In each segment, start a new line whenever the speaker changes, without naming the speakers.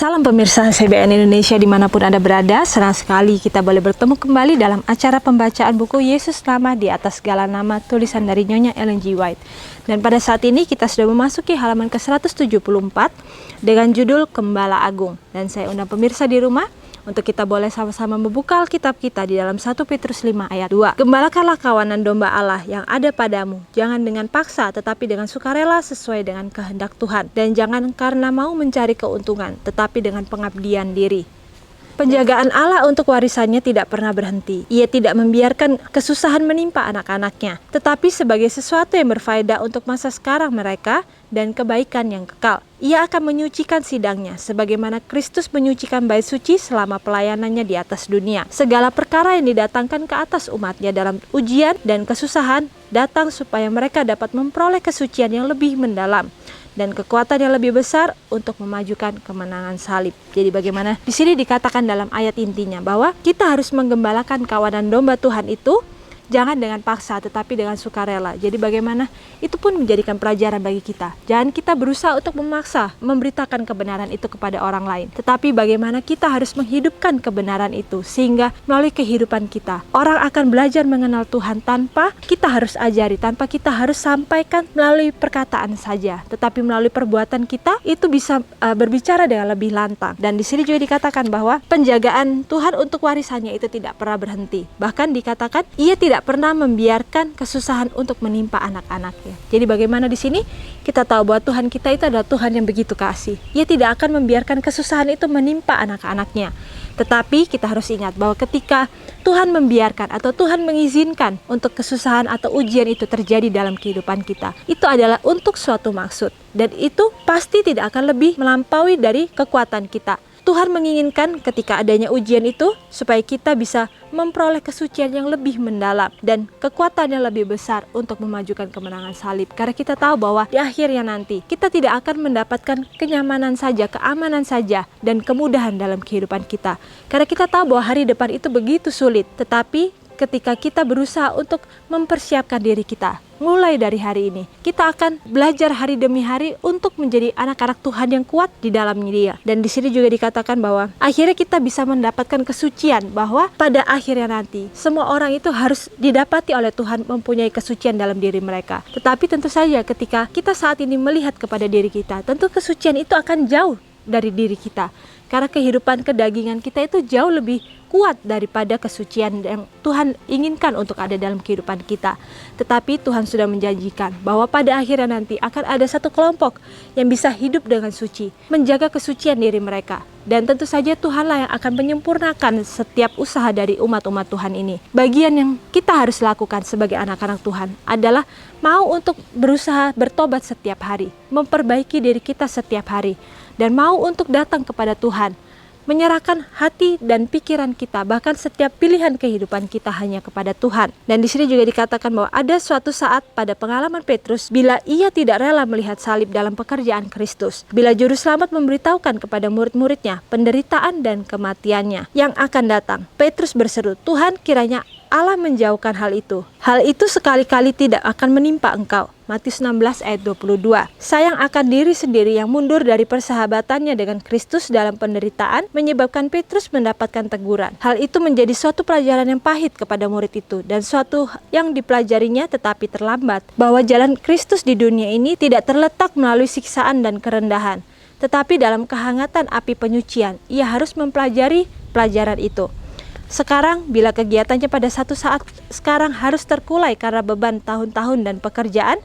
Salam pemirsa CBN Indonesia dimanapun Anda berada, senang sekali kita boleh bertemu kembali dalam acara pembacaan buku Yesus Nama di Atas Segala Nama, tulisan dari Nyonya Ellen G. White. Dan pada saat ini kita sudah memasuki halaman ke-174 dengan judul Gembala Agung. Dan saya undang pemirsa di rumah untuk kita boleh sama-sama membuka Alkitab kita di dalam 1 Petrus 5 ayat 2. Gembalakanlah kawanan domba Allah yang ada padamu, jangan dengan paksa tetapi dengan sukarela sesuai dengan kehendak Tuhan. Dan jangan karena mau mencari keuntungan tetapi dengan pengabdian diri. Penjagaan Allah untuk warisannya tidak pernah berhenti. Ia tidak membiarkan kesusahan menimpa anak-anaknya, tetapi sebagai sesuatu yang berfaedah untuk masa sekarang mereka dan kebaikan yang kekal. Ia akan menyucikan sidangnya, sebagaimana Kristus menyucikan bait suci selama pelayanannya di atas dunia. Segala perkara yang didatangkan ke atas umatnya dalam ujian dan kesusahan datang supaya mereka dapat memperoleh kesucian yang lebih mendalam dan kekuatan yang lebih besar untuk memajukan kemenangan salib. Jadi bagaimana di sini dikatakan dalam ayat intinya bahwa kita harus menggembalakan kawanan domba Tuhan itu jangan dengan paksa tetapi dengan sukarela. Jadi bagaimana itu pun menjadikan pelajaran bagi kita. Jangan kita berusaha untuk memaksa memberitakan kebenaran itu kepada orang lain, tetapi bagaimana kita harus menghidupkan kebenaran itu sehingga melalui kehidupan kita orang akan belajar mengenal Tuhan tanpa kita harus ajari, tanpa kita harus sampaikan melalui perkataan saja, tetapi melalui perbuatan kita itu bisa berbicara dengan lebih lantang. Dan di sini juga dikatakan bahwa penjagaan Tuhan untuk warisannya itu tidak pernah berhenti. Bahkan dikatakan ia tidak pernah membiarkan kesusahan untuk menimpa anak-anaknya. Jadi bagaimana di sini kita tahu bahwa Tuhan kita itu adalah Tuhan yang begitu kasih. Ia tidak akan membiarkan kesusahan itu menimpa anak-anaknya. Tetapi kita harus ingat bahwa ketika Tuhan membiarkan atau Tuhan mengizinkan untuk kesusahan atau ujian itu terjadi dalam kehidupan kita, itu adalah untuk suatu maksud. Dan itu pasti tidak akan lebih melampaui dari kekuatan kita. Tuhan menginginkan ketika adanya ujian itu supaya kita bisa memperoleh kesucian yang lebih mendalam dan kekuatan yang lebih besar untuk memajukan kemenangan salib. Karena kita tahu bahwa di akhirnya nanti kita tidak akan mendapatkan kenyamanan saja, keamanan saja, dan kemudahan dalam kehidupan kita. Karena kita tahu bahwa hari depan itu begitu sulit, tetapi ketika kita berusaha untuk mempersiapkan diri kita mulai dari hari ini, kita akan belajar hari demi hari untuk menjadi anak-anak Tuhan yang kuat di dalam Dia. Dan di sini juga dikatakan bahwa akhirnya kita bisa mendapatkan kesucian, bahwa pada akhirnya nanti semua orang itu harus didapati oleh Tuhan mempunyai kesucian dalam diri mereka. Tetapi tentu saja ketika kita saat ini melihat kepada diri kita, tentu kesucian itu akan jauh dari diri kita. Karena kehidupan kedagingan kita itu jauh lebih kuat daripada kesucian yang Tuhan inginkan untuk ada dalam kehidupan kita. Tetapi Tuhan sudah menjanjikan bahwa pada akhirnya nanti akan ada satu kelompok yang bisa hidup dengan suci, menjaga kesucian diri mereka. Dan tentu saja Tuhanlah yang akan menyempurnakan setiap usaha dari umat-umat Tuhan ini. Bagian yang kita harus lakukan sebagai anak-anak Tuhan adalah mau untuk berusaha bertobat setiap hari, memperbaiki diri kita setiap hari, dan mau untuk datang kepada Tuhan, menyerahkan hati dan pikiran kita, bahkan setiap pilihan kehidupan kita hanya kepada Tuhan. Dan di sini juga dikatakan bahwa ada suatu saat pada pengalaman Petrus, bila ia tidak rela melihat salib dalam pekerjaan Kristus, bila juru selamat memberitahukan kepada murid-muridnya penderitaan dan kematiannya yang akan datang, Petrus berseru, "Tuhan, kiranya Allah menjauhkan hal itu. Hal itu sekali-kali tidak akan menimpa engkau." Matius 16 ayat 22. Sayang akan diri sendiri yang mundur dari persahabatannya dengan Kristus dalam penderitaan menyebabkan Petrus mendapatkan teguran. Hal itu menjadi suatu pelajaran yang pahit kepada murid itu dan suatu yang dipelajarinya tetapi terlambat, bahwa jalan Kristus di dunia ini tidak terletak melalui siksaan dan kerendahan, tetapi dalam kehangatan api penyucian. Ia harus mempelajari pelajaran itu. Sekarang, bila kegiatannya pada satu saat sekarang harus terkulai karena beban tahun-tahun dan pekerjaan,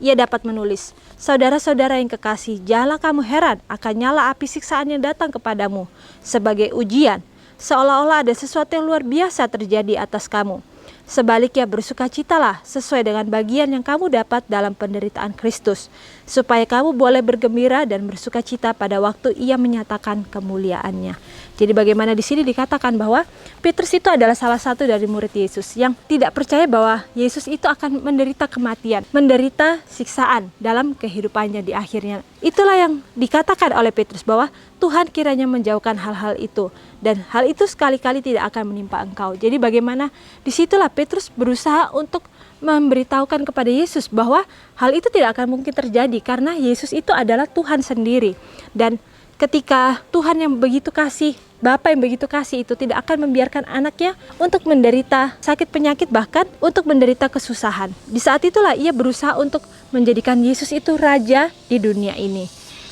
ia dapat menulis, "Saudara-saudara yang kekasih, janganlah kamu heran akan nyala api siksaan yang datang kepadamu sebagai ujian, seolah-olah ada sesuatu yang luar biasa terjadi atas kamu. Sebaliknya bersukacitalah sesuai dengan bagian yang kamu dapat dalam penderitaan Kristus, supaya kamu boleh bergembira dan bersukacita pada waktu Ia menyatakan kemuliaannya." Jadi bagaimana di sini dikatakan bahwa Petrus itu adalah salah satu dari murid Yesus yang tidak percaya bahwa Yesus itu akan menderita kematian, menderita siksaan dalam kehidupannya di akhirnya. Itulah yang dikatakan oleh Petrus bahwa Tuhan kiranya menjauhkan hal-hal itu, dan hal itu sekali-kali tidak akan menimpa engkau. Jadi bagaimana disitulah Petrus berusaha untuk memberitahukan kepada Yesus bahwa hal itu tidak akan mungkin terjadi karena Yesus itu adalah Tuhan sendiri. Dan ketika Tuhan yang begitu kasih, Bapa yang begitu kasih itu tidak akan membiarkan anaknya untuk menderita sakit penyakit, bahkan untuk menderita kesusahan. Di saat itulah ia berusaha untuk menjadikan Yesus itu raja di dunia ini.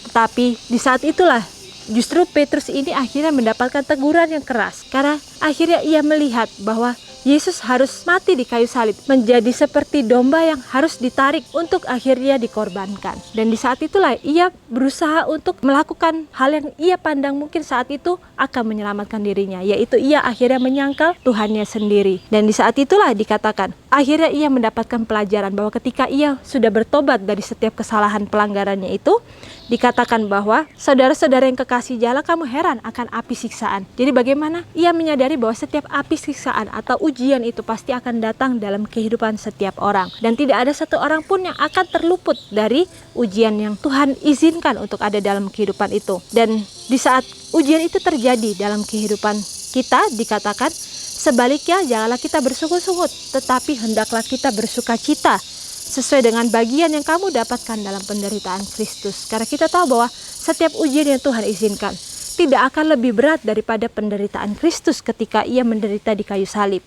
Tetapi di saat itulah justru Petrus ini akhirnya mendapatkan teguran yang keras, karena akhirnya ia melihat bahwa Yesus harus mati di kayu salib, menjadi seperti domba yang harus ditarik untuk akhirnya dikorbankan. Dan di saat itulah ia berusaha untuk melakukan hal yang ia pandang mungkin saat itu akan menyelamatkan dirinya, yaitu ia akhirnya menyangkal Tuhannya sendiri. Dan di saat itulah dikatakan, akhirnya ia mendapatkan pelajaran bahwa ketika ia sudah bertobat dari setiap kesalahan pelanggarannya itu, dikatakan bahwa saudara-saudara yang kekasih, janganlah kamu heran akan api siksaan. Jadi bagaimana ia menyadari bahwa setiap api siksaan atau ujian itu pasti akan datang dalam kehidupan setiap orang, dan tidak ada satu orang pun yang akan terluput dari ujian yang Tuhan izinkan untuk ada dalam kehidupan itu. Dan di saat ujian itu terjadi dalam kehidupan kita, dikatakan sebaliknya, janganlah kita bersungut-sungut, tetapi hendaklah kita bersuka cita sesuai dengan bagian yang kamu dapatkan dalam penderitaan Kristus. Karena kita tahu bahwa setiap ujian yang Tuhan izinkan tidak akan lebih berat daripada penderitaan Kristus ketika ia menderita di kayu salib.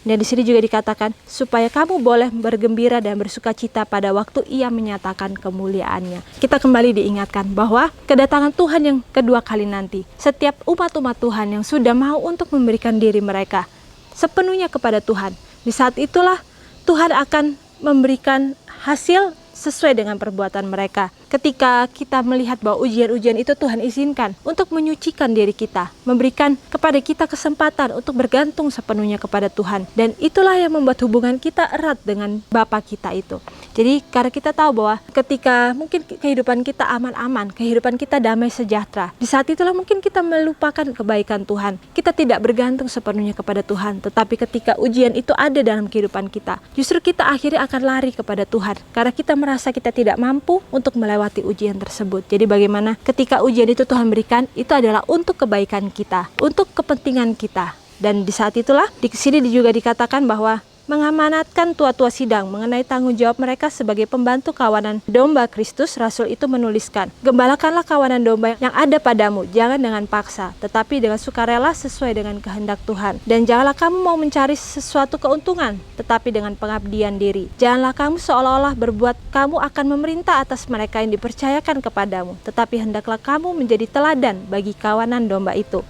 Dan di sini juga dikatakan supaya kamu boleh bergembira dan bersuka cita pada waktu ia menyatakan kemuliaannya. Kita kembali diingatkan bahwa kedatangan Tuhan yang kedua kali nanti, setiap umat-umat Tuhan yang sudah mau untuk memberikan diri mereka sepenuhnya kepada Tuhan, di saat itulah Tuhan akan memberikan hasil sesuai dengan perbuatan mereka. Ketika kita melihat bahwa ujian-ujian itu Tuhan izinkan untuk menyucikan diri kita, memberikan kepada kita kesempatan untuk bergantung sepenuhnya kepada Tuhan. Dan itulah yang membuat hubungan kita erat dengan Bapa kita itu. Jadi karena kita tahu bahwa ketika mungkin kehidupan kita aman-aman, kehidupan kita damai sejahtera, di saat itulah mungkin kita melupakan kebaikan Tuhan. Kita tidak bergantung sepenuhnya kepada Tuhan. Tetapi ketika ujian itu ada dalam kehidupan kita, justru kita akhirnya akan lari kepada Tuhan, karena kita merasa kita tidak mampu untuk melewati ujian tersebut. Jadi bagaimana ketika ujian itu Tuhan berikan, itu adalah untuk kebaikan kita, untuk kepentingan kita. Dan di saat itulah di sini juga dikatakan bahwa mengamanatkan tua-tua sidang mengenai tanggung jawab mereka sebagai pembantu kawanan domba Kristus. Rasul itu menuliskan, gembalakanlah kawanan domba yang ada padamu, jangan dengan paksa, tetapi dengan sukarela sesuai dengan kehendak Tuhan. Dan janganlah kamu mau mencari sesuatu keuntungan, tetapi dengan pengabdian diri. Janganlah kamu seolah-olah berbuat kamu akan memerintah atas mereka yang dipercayakan kepadamu, tetapi hendaklah kamu menjadi teladan bagi kawanan domba itu.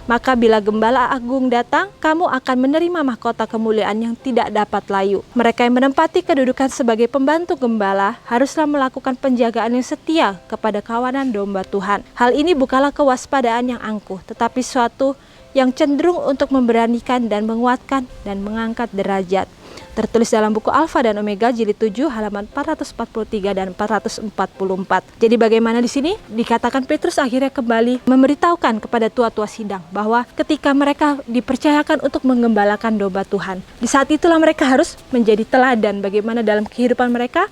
Maka bila gembala agung datang, kamu akan menerima mahkota kemuliaan yang tidak dapat layu. Mereka yang menempati kedudukan sebagai pembantu gembala haruslah melakukan penjagaan yang setia kepada kawanan domba Tuhan. Hal ini bukanlah kewaspadaan yang angkuh, tetapi suatu yang cenderung untuk memberanikan dan menguatkan dan mengangkat derajat. Tertulis dalam buku Alfa dan Omega jilid 7 halaman 443 dan 444. Jadi bagaimana di sini dikatakan Petrus akhirnya kembali memberitahukan kepada tua-tua sidang bahwa ketika mereka dipercayakan untuk menggembalakan domba Tuhan, di saat itulah mereka harus menjadi teladan bagaimana dalam kehidupan mereka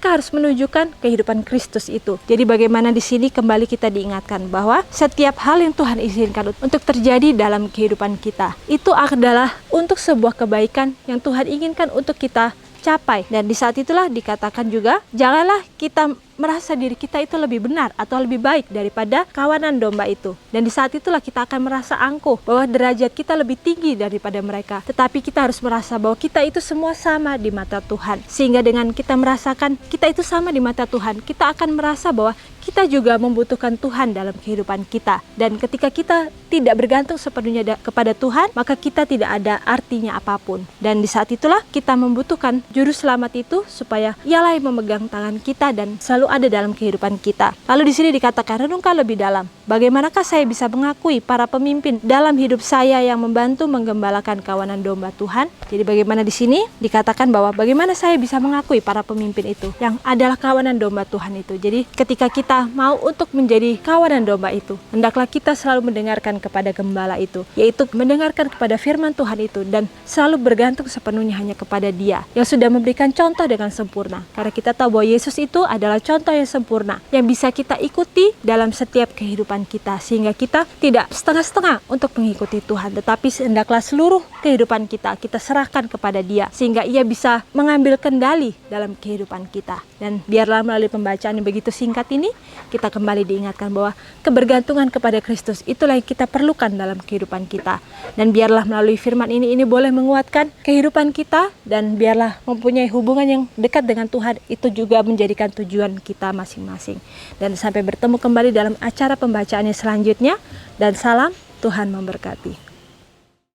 harus menunjukkan kehidupan Kristus itu. Jadi bagaimana di sini kembali kita diingatkan bahwa setiap hal yang Tuhan izinkan untuk terjadi dalam kehidupan kita itu adalah untuk sebuah kebaikan yang Tuhan inginkan untuk kita capai. Dan di saat itulah dikatakan juga, janganlah kita merasa diri kita itu lebih benar atau lebih baik daripada kawanan domba itu. Dan di saat itulah kita akan merasa angkuh bahwa derajat kita lebih tinggi daripada mereka. Tetapi kita harus merasa bahwa kita itu semua sama di mata Tuhan. Sehingga dengan kita merasakan kita itu sama di mata Tuhan, kita akan merasa bahwa kita juga membutuhkan Tuhan dalam kehidupan kita. Dan ketika kita tidak bergantung sepenuhnya kepada Tuhan, maka kita tidak ada artinya apapun. Dan di saat itulah kita membutuhkan juru selamat itu supaya ialah yang memegang tangan kita dan selalu ada dalam kehidupan kita. Lalu di sini dikatakan, renungkan lebih dalam. Bagaimanakah saya bisa mengakui para pemimpin dalam hidup saya yang membantu menggembalakan kawanan domba Tuhan? Jadi bagaimana di sini dikatakan bahwa bagaimana saya bisa mengakui para pemimpin itu yang adalah kawanan domba Tuhan itu. Jadi ketika kita mau untuk menjadi kawanan domba itu, hendaklah kita selalu mendengarkan kepada gembala itu, yaitu mendengarkan kepada firman Tuhan itu dan selalu bergantung sepenuhnya hanya kepada Dia yang sudah memberikan contoh dengan sempurna. Karena kita tahu bahwa Yesus itu adalah contoh yang sempurna yang bisa kita ikuti dalam setiap kehidupan kita, sehingga kita tidak setengah-setengah untuk mengikuti Tuhan, tetapi hendaklah seluruh kehidupan kita serahkan kepada Dia sehingga Ia bisa mengambil kendali dalam kehidupan kita. Dan biarlah melalui pembacaan yang begitu singkat ini kita kembali diingatkan bahwa kebergantungan kepada Kristus itulah yang kita perlukan dalam kehidupan kita. Dan biarlah melalui firman ini boleh menguatkan kehidupan kita, dan biarlah mempunyai hubungan yang dekat dengan Tuhan itu juga menjadikan tujuan kita masing-masing. Dan sampai bertemu kembali dalam acara pembacaannya selanjutnya, dan salam, Tuhan memberkati.